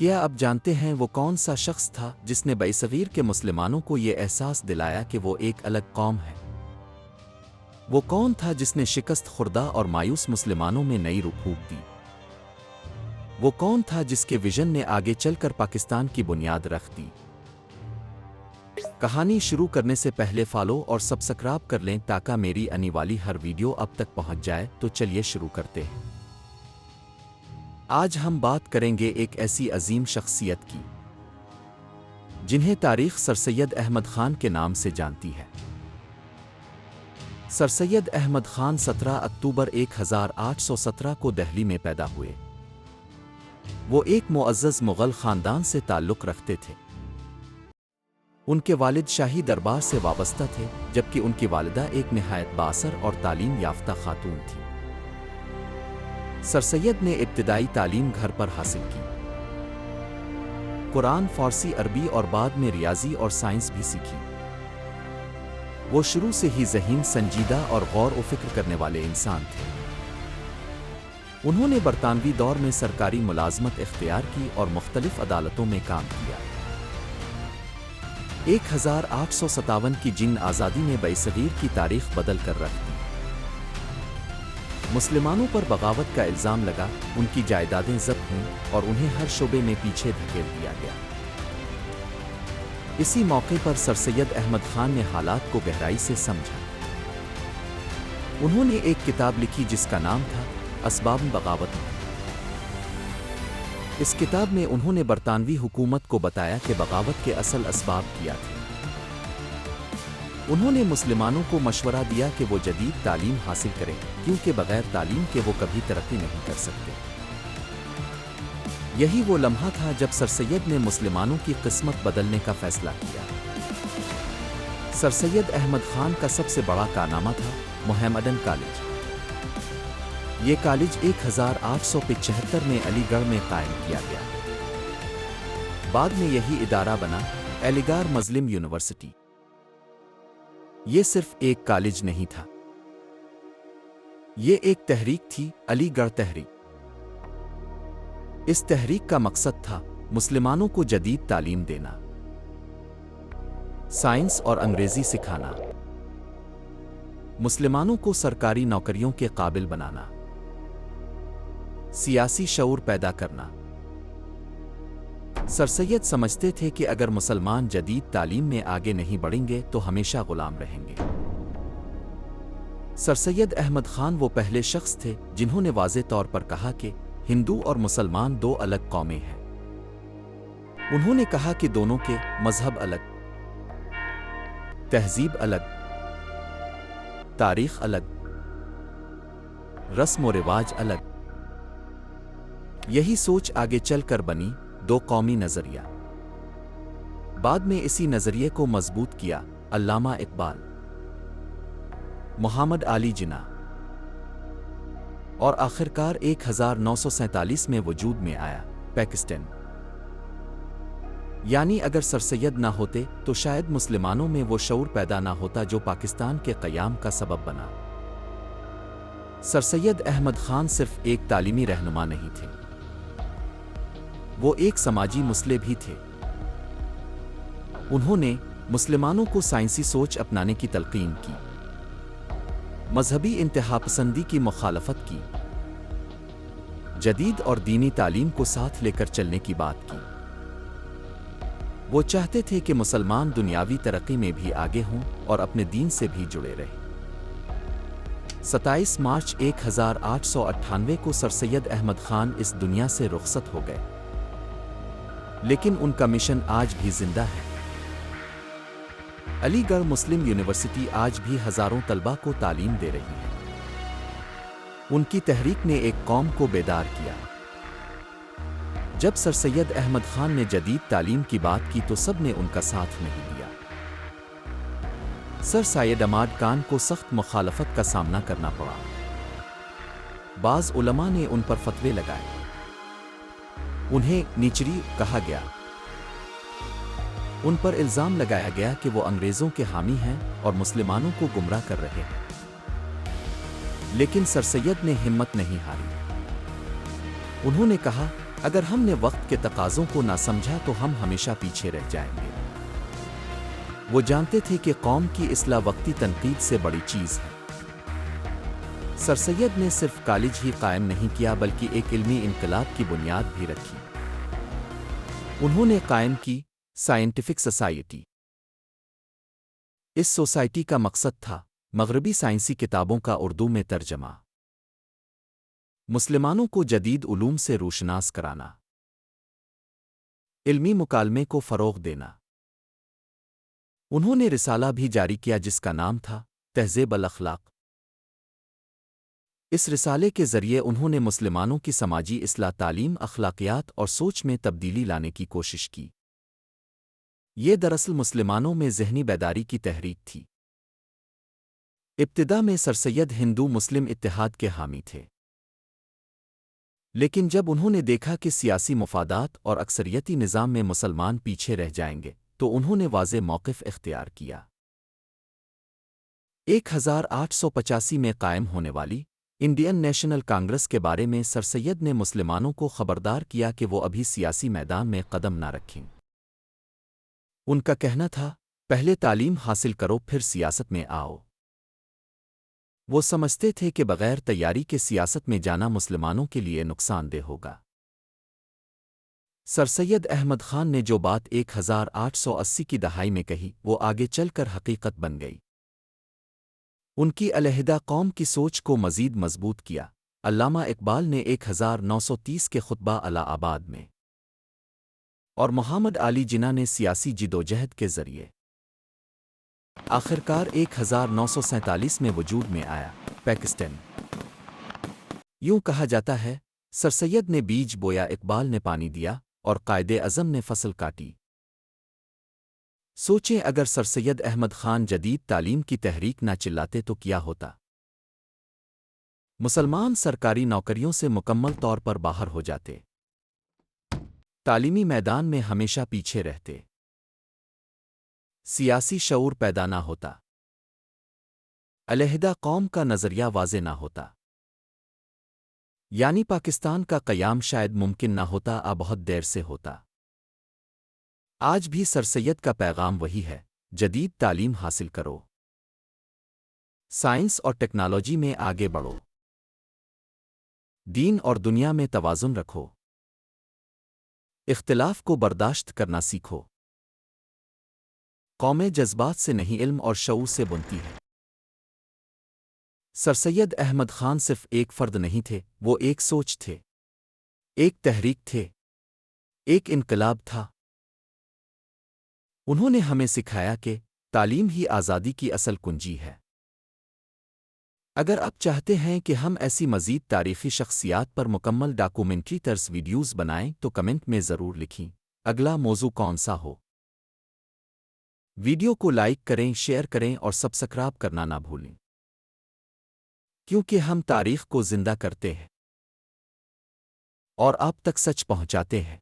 کیا اب جانتے ہیں وہ کون سا شخص تھا جس نے برصغیر کے مسلمانوں کو یہ احساس دلایا کہ وہ ایک الگ قوم ہے؟ وہ کون تھا جس نے شکست خوردہ اور مایوس مسلمانوں میں نئی روح پھونک دی؟ وہ کون تھا جس کے ویژن نے آگے چل کر پاکستان کی بنیاد رکھ دی؟ کہانی شروع کرنے سے پہلے فالو اور سبسکرائب کر لیں تاکہ میری آنے والی ہر ویڈیو اب تک پہنچ جائے۔ تو چلیے شروع کرتے ہیں۔ آج ہم بات کریں گے ایک ایسی عظیم شخصیت کی جنہیں تاریخ سر سید احمد خان کے نام سے جانتی ہے۔ سر سید احمد خان 17 اکتوبر 1817 کو دہلی میں پیدا ہوئے۔ وہ ایک معزز مغل خاندان سے تعلق رکھتے تھے۔ ان کے والد شاہی دربار سے وابستہ تھے، جبکہ ان کی والدہ ایک نہایت بااثر اور تعلیم یافتہ خاتون تھی۔ سر سید نے ابتدائی تعلیم گھر پر حاصل کی۔ قرآن، فارسی، عربی اور بعد میں ریاضی اور سائنس بھی سیکھی۔ وہ شروع سے ہی ذہین، سنجیدہ اور غور و فکر کرنے والے انسان تھے۔ انہوں نے برطانوی دور میں سرکاری ملازمت اختیار کی اور مختلف عدالتوں میں کام کیا۔ 1857 کی جنگ آزادی نے برصغیر کی تاریخ بدل کر رکھ دی۔ مسلمانوں پر بغاوت کا الزام لگا، ان کی جائیدادیں ضبط ہوئیں اور انہیں ہر شعبے میں پیچھے دھکیل دیا گیا۔ اسی موقع پر سر سید احمد خان نے حالات کو گہرائی سے سمجھا۔ انہوں نے ایک کتاب لکھی جس کا نام تھا اسباب بغاوت۔ اس کتاب میں انہوں نے برطانوی حکومت کو بتایا کہ بغاوت کے اصل اسباب کیا تھے۔ انہوں نے مسلمانوں کو مشورہ دیا کہ وہ جدید تعلیم حاصل کریں، کیونکہ بغیر تعلیم کے وہ کبھی ترقی نہیں کر سکتے۔ یہی وہ لمحہ تھا جب سر سید نے مسلمانوں کی قسمت بدلنے کا فیصلہ کیا۔ سر سید احمد خان کا سب سے بڑا کارنامہ تھا محمدن کالج۔ یہ کالج 1875 میں علی گڑھ میں قائم کیا گیا۔ بعد میں یہی ادارہ بنا علی گڑھ مسلم یونیورسٹی۔ یہ صرف ایک کالج نہیں تھا، یہ ایک تحریک تھی، علی گڑھ تحریک۔ اس تحریک کا مقصد تھا مسلمانوں کو جدید تعلیم دینا، سائنس اور انگریزی سکھانا، مسلمانوں کو سرکاری نوکریوں کے قابل بنانا، سیاسی شعور پیدا کرنا۔ سر سید سمجھتے تھے کہ اگر مسلمان جدید تعلیم میں آگے نہیں بڑھیں گے تو ہمیشہ غلام رہیں گے۔ سر سید احمد خان وہ پہلے شخص تھے جنہوں نے واضح طور پر کہا کہ ہندو اور مسلمان دو الگ قومیں ہیں۔ انہوں نے کہا کہ دونوں کے مذہب الگ، تہذیب الگ، تاریخ الگ، رسم و رواج الگ۔ یہی سوچ آگے چل کر بنی دو قومی نظریہ۔ بعد میں اسی نظریے کو مضبوط کیا علامہ اقبال، محمد علی جناح، اور آخرکار 1947 میں وجود میں آیا پاکستان۔ یعنی اگر سر سید نہ ہوتے تو شاید مسلمانوں میں وہ شعور پیدا نہ ہوتا جو پاکستان کے قیام کا سبب بنا۔ سر سید احمد خان صرف ایک تعلیمی رہنما نہیں تھے، وہ ایک سماجی مصلح بھی تھے۔ انہوں نے مسلمانوں کو سائنسی سوچ اپنانے کی تلقین کی، مذہبی انتہا پسندی کی مخالفت کی، جدید اور دینی تعلیم کو ساتھ لے کر چلنے کی بات کی۔ وہ چاہتے تھے کہ مسلمان دنیاوی ترقی میں بھی آگے ہوں اور اپنے دین سے بھی جڑے رہیں۔ 27 مارچ 1898 کو سر سید احمد خان اس دنیا سے رخصت ہو گئے، لیکن ان کا مشن آج بھی زندہ ہے۔ علی گڑھ مسلم یونیورسٹی آج بھی ہزاروں طلباء کو تعلیم دے رہی ہے۔ ان کی تحریک نے ایک قوم کو بیدار کیا۔ جب سر سید احمد خان نے جدید تعلیم کی بات کی تو سب نے ان کا ساتھ نہیں دیا۔ سر سید احمد خان کو سخت مخالفت کا سامنا کرنا پڑا۔ بعض علماء نے ان پر فتوے لگائے، انہیں نیچری کہا گیا، ان پر الزام لگایا گیا کہ وہ انگریزوں کے حامی ہیں اور مسلمانوں کو گمراہ کر رہے ہیں۔ لیکن سر سید نے ہمت نہیں ہاری۔ انہوں نے کہا اگر ہم نے وقت کے تقاضوں کو نہ سمجھا تو ہم ہمیشہ پیچھے رہ جائیں گے۔ وہ جانتے تھے کہ قوم کی اصلاح وقتی تنقید سے بڑی چیز ہے۔ سر سید نے صرف کالج ہی قائم نہیں کیا بلکہ ایک علمی انقلاب کی بنیاد بھی رکھی۔ انہوں نے قائم کی سائنٹیفک سوسائٹی۔ اس سوسائٹی کا مقصد تھا مغربی سائنسی کتابوں کا اردو میں ترجمہ، مسلمانوں کو جدید علوم سے روشناس کرانا، علمی مکالمے کو فروغ دینا۔ انہوں نے رسالہ بھی جاری کیا جس کا نام تھا تہذیب الاخلاق۔ اس رسالے کے ذریعے انہوں نے مسلمانوں کی سماجی اصلاح، تعلیم، اخلاقیات اور سوچ میں تبدیلی لانے کی کوشش کی۔ یہ دراصل مسلمانوں میں ذہنی بیداری کی تحریک تھی۔ ابتدا میں سر سید ہندو مسلم اتحاد کے حامی تھے، لیکن جب انہوں نے دیکھا کہ سیاسی مفادات اور اکثریتی نظام میں مسلمان پیچھے رہ جائیں گے تو انہوں نے واضح موقف اختیار کیا۔ 1885 میں قائم ہونے والی انڈین نیشنل کانگریس کے بارے میں سر سید نے مسلمانوں کو خبردار کیا کہ وہ ابھی سیاسی میدان میں قدم نہ رکھیں۔ ان کا کہنا تھا، پہلے تعلیم حاصل کرو پھر سیاست میں آؤ۔ وہ سمجھتے تھے کہ بغیر تیاری کے سیاست میں جانا مسلمانوں کے لیے نقصان دہ ہوگا۔ سر سید احمد خان نے جو بات 1880 کی دہائی میں کہی وہ آگے چل کر حقیقت بن گئی۔ ان کی علیحدہ قوم کی سوچ کو مزید مضبوط کیا۔ علامہ اقبال نے 1930 کے خطبہ الہ آباد میں اور محمد علی جناح نے سیاسی جدوجہد کے ذریعے آخرکار 1947 میں وجود میں آیا۔ پاکستان یوں کہا جاتا ہے، سر سید نے بیج بویا، اقبال نے پانی دیا اور قائد اعظم نے فصل کاٹی۔ سوچیں اگر سر سید احمد خان جدید تعلیم کی تحریک نہ چلاتے تو کیا ہوتا؟ مسلمان سرکاری نوکریوں سے مکمل طور پر باہر ہو جاتے، تعلیمی میدان میں ہمیشہ پیچھے رہتے، سیاسی شعور پیدا نہ ہوتا، علیحدہ قوم کا نظریہ واضح نہ ہوتا، یعنی پاکستان کا قیام شاید ممکن نہ ہوتا، بہت دیر سے ہوتا۔ آج بھی سر سید کا پیغام وہی ہے، جدید تعلیم حاصل کرو، سائنس اور ٹیکنالوجی میں آگے بڑھو، دین اور دنیا میں توازن رکھو، اختلاف کو برداشت کرنا سیکھو۔ قومیں جذبات سے نہیں علم اور شعور سے بنتی ہے۔ سر سید احمد خان صرف ایک فرد نہیں تھے، وہ ایک سوچ تھے، ایک تحریک تھے، ایک انقلاب تھا۔ انہوں نے ہمیں سکھایا کہ تعلیم ہی آزادی کی اصل کنجی ہے۔ اگر آپ چاہتے ہیں کہ ہم ایسی مزید تاریخی شخصیات پر مکمل ڈاکومنٹری طرز ویڈیوز بنائیں تو کمنٹ میں ضرور لکھیں اگلا موضوع کون سا ہو۔ ویڈیو کو لائک کریں، شیئر کریں اور سبسکرائب کرنا نہ بھولیں، کیونکہ ہم تاریخ کو زندہ کرتے ہیں اور آپ تک سچ پہنچاتے ہیں۔